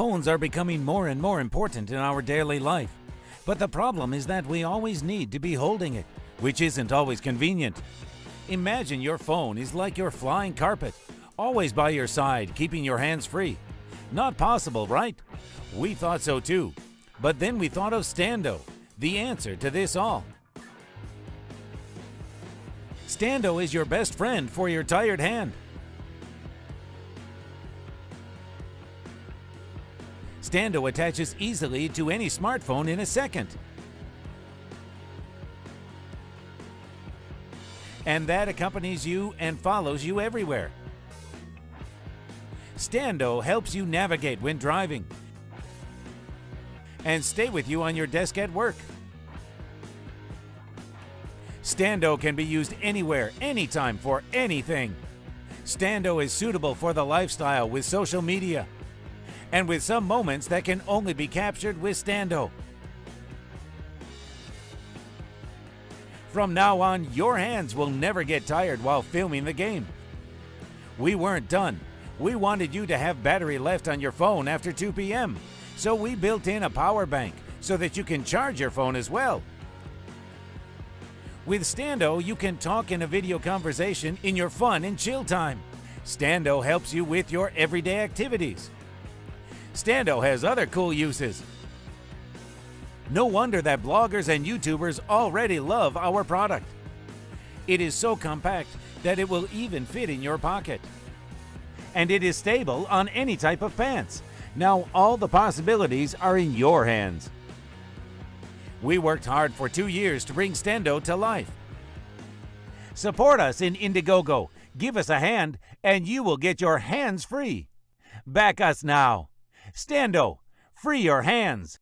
Phones are becoming more and more important in our daily life. But the problem is that we always need to be holding it, which isn't always convenient. Imagine your phone is like your flying carpet, always by your side, keeping your hands free. Not possible, right? We thought so too. But then we thought of Stando, the answer to this all. Stando is your best friend for your tired hand. Stando attaches easily to any smartphone in a second. And that accompanies you and follows you everywhere. Stando helps you navigate when driving and stay with you on your desk at work. Stando can be used anywhere, anytime, for anything. Stando is suitable for the lifestyle with social media and with some moments that can only be captured with Stando. From now on, your hands will never get tired while filming the game. We weren't done. We wanted you to have battery left on your phone after 2 p.m., so we built in a power bank so that you can charge your phone as well. With Stando, you can talk in a video conversation in your fun and chill time. Stando helps you with your everyday activities. Stando has other cool uses. No wonder that bloggers and YouTubers already love our product. It is so compact that it will even fit in your pocket. And it is stable on any type of pants. Now all the possibilities are in your hands. We worked hard for 2 years to bring Stando to life. Support us in Indiegogo, give us a hand, and you will get your hands free. Back us now. Stando, free your hands.